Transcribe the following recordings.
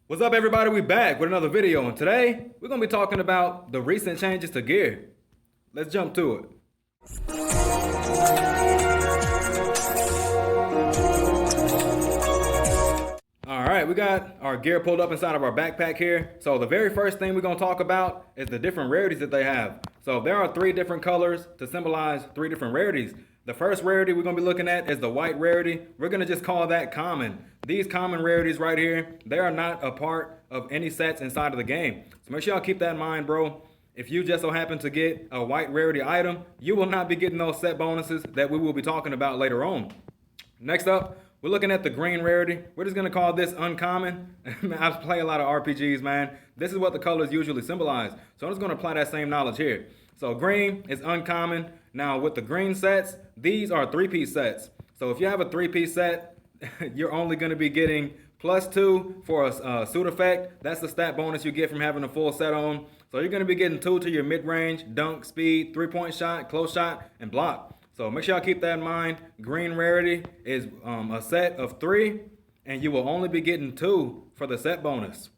What's up, everybody? We back with another video, and today we're gonna be talking about the recent changes to gear. Let's jump to it. All right, we got our gear pulled up inside of our backpack here. So the very first thing we're gonna talk about is the different rarities that they have. So there are three different colors to symbolize three different rarities. The first rarity we're gonna be looking at is the white rarity. We're gonna just call that common. These common rarities right here, they are not a part of any sets inside of the game. So make sure y'all keep that in mind, bro. If you just so happen to get a white rarity item, you will not be getting those set bonuses that we will be talking about later on. Next up, we're looking at the green rarity. We're just gonna call this uncommon. I play a lot of RPGs, man. This is what the colors usually symbolize. So I'm just gonna apply that same knowledge here. So green is uncommon. Now with the green sets, these are three-piece sets. So if you have a three-piece set, you're only gonna be getting +2 for a suit effect. That's the stat bonus you get from having a full set on. So you're gonna be getting 2 to your mid-range, dunk, speed, 3-point shot, close shot, and block. So make sure y'all keep that in mind. Green rarity is a set of 3, and you will only be getting 2 for the set bonus.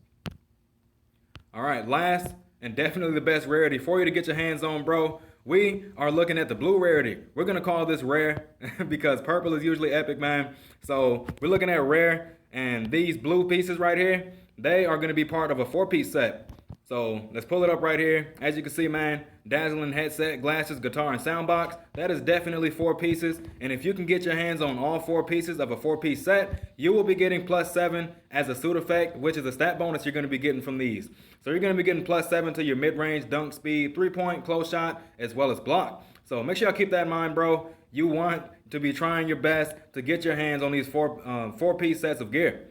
All right, last and definitely the best rarity for you to get your hands on, bro. We are looking at the blue rarity. We're gonna call this rare because purple is usually epic, man. So we're looking at rare, and these blue pieces right here, they are gonna be part of a 4-piece set. So let's pull it up right here. As you can see, man, dazzling headset, glasses, guitar, and soundbox. That is definitely 4 pieces. And if you can get your hands on all 4 pieces of a 4-piece set, you will be getting +7 as a suit effect, which is a stat bonus you're going to be getting from these. So you're going to be getting +7 to your mid-range, dunk, speed, 3-point, close shot, as well as block. So make sure y'all keep that in mind, bro. You want to be trying your best to get your hands on these 4-piece sets of gear.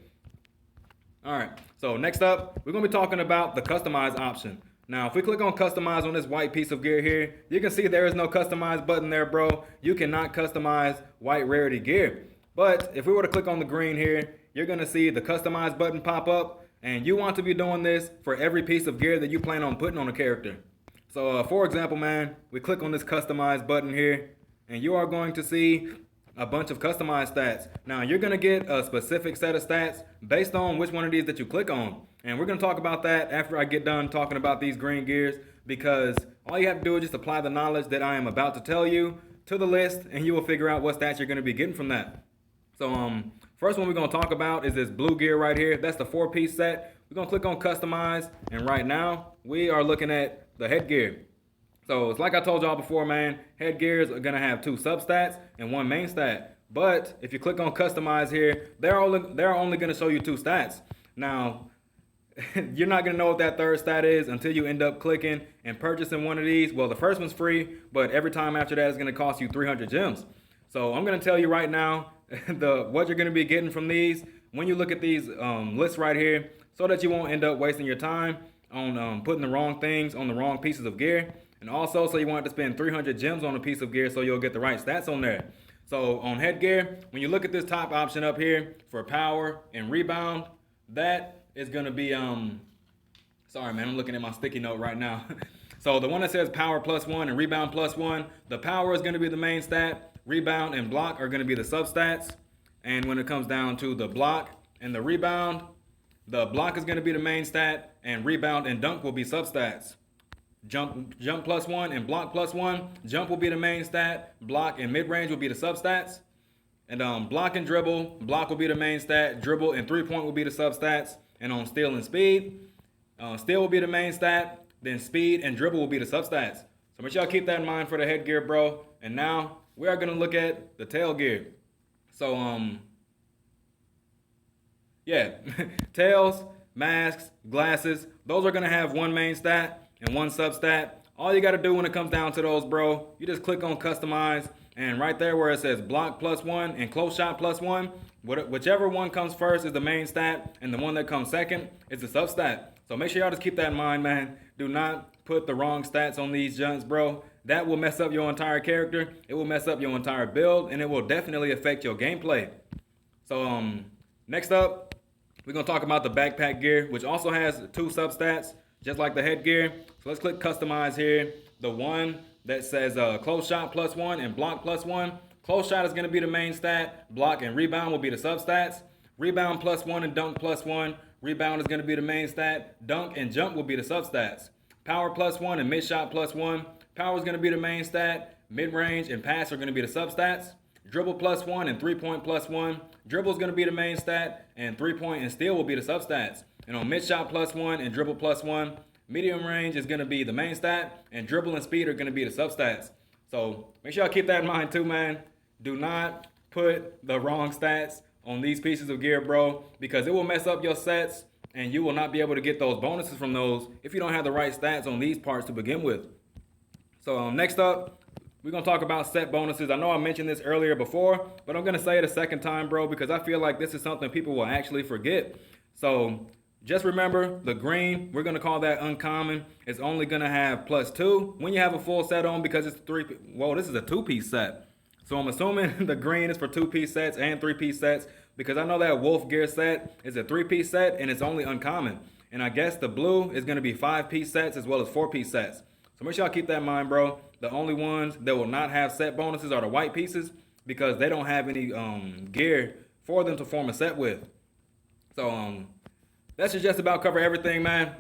All right, so next up, we're gonna be talking about the customize option. Now, if we click on customize on this white piece of gear here, you can see there is no customize button there, bro. You cannot customize white rarity gear. But if we were to click on the green here, you're gonna see the customize button pop up, and you want to be doing this for every piece of gear that you plan on putting on a character. So for example, man, we click on this customize button here, and you are going to see a bunch of customized stats. Now you're gonna get a specific set of stats based on which one of these that you click on. And we're gonna talk about that after I get done talking about these green gears, because all you have to do is just apply the knowledge that I am about to tell you to the list, and you will figure out what stats you're gonna be getting from that. So first one we're gonna talk about is this blue gear right here. That's the 4-piece set. We're gonna click on customize, and right now we are looking at the headgear. So it's like I told y'all before, man, headgears are gonna have 2 substats and 1 main stat. But if you click on customize here, they're only gonna show you 2 stats. Now, you're not gonna know what that third stat is until you end up clicking and purchasing one of these. Well, the first one's free, but every time after that is gonna cost you 300 gems. So I'm gonna tell you right now what you're gonna be getting from these when you look at these lists right here, so that you won't end up wasting your time on putting the wrong things on the wrong pieces of gear. And also, so you want to spend 300 gems on a piece of gear so you'll get the right stats on there. So on headgear, when you look at this top option up here for power and rebound, that is going to be, sorry man, I'm looking at my sticky note right now. So the one that says power +1 and rebound +1, the power is going to be the main stat, rebound and block are going to be the substats. And when it comes down to the block and the rebound, the block is going to be the main stat, and rebound and dunk will be substats. Jump +1 and block +1. Jump will be the main stat. Block and mid-range will be the substats. And block and dribble, block will be the main stat. Dribble and 3-point will be the substats. And on steal and speed, steal will be the main stat. Then speed and dribble will be the substats. So make sure y'all keep that in mind for the headgear, bro. And now we are gonna look at the tail gear. So yeah, tails, masks, glasses, those are gonna have 1 main stat and 1 substat. All you gotta do when it comes down to those, bro, you just click on customize, and right there where it says block +1 and close shot +1, whichever one comes first is the main stat, and the one that comes second is the substat. So make sure y'all just keep that in mind, man. Do not put the wrong stats on these junts, bro. That will mess up your entire character. It will mess up your entire build, and it will definitely affect your gameplay. So next up, we're gonna talk about the backpack gear, which also has 2 substats, just like the headgear. So let's click customize here. The one that says close shot +1 and block +1. Close shot is going to be the main stat. Block and rebound will be the substats. Rebound +1 and dunk +1 Rebound is going to be the main stat. Dunk and jump will be the substats. Power +1 and mid shot +1. Power is going to be the main stat. Mid-range and pass are going to be the substats. Dribble +1 and 3-point +1. Dribble is going to be the main stat, and 3-point and steal will be the substats. And on mid shot +1 and dribble +1, medium range is going to be the main stat, and dribble and speed are going to be the substats. So make sure y'all keep that in mind too, man. Do not put the wrong stats on these pieces of gear, bro, because it will mess up your sets, and you will not be able to get those bonuses from those if you don't have the right stats on these parts to begin with. So next up, we're going to talk about set bonuses. I know I mentioned this earlier before, but I'm going to say it a second time, bro, because I feel like this is something people will actually forget. So just remember, the green, we're going to call that uncommon. It's only going to have +2 when you have a full set on, because it's this is a 2-piece set. So I'm assuming the green is for 2-piece sets and 3-piece sets, because I know that wolf gear set is a 3-piece set and it's only uncommon. And I guess the blue is going to be 5-piece sets as well as 4-piece sets. So make sure y'all keep that in mind, bro. The only ones that will not have set bonuses are the white pieces, because they don't have any gear for them to form a set with. So that should just about cover everything, man.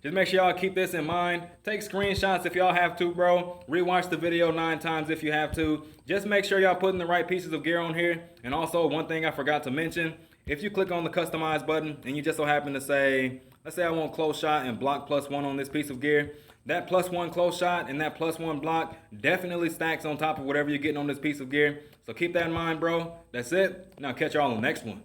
Just make sure y'all keep this in mind. Take screenshots if y'all have to, bro. Rewatch the video 9 times if you have to. Just make sure y'all putting the right pieces of gear on here. And also, one thing I forgot to mention, if you click on the customize button and you just so happen to say, let's say I want close shot and block +1 on this piece of gear, that +1 close shot and that +1 block definitely stacks on top of whatever you're getting on this piece of gear. So keep that in mind, bro. That's it. Now catch y'all on the next one.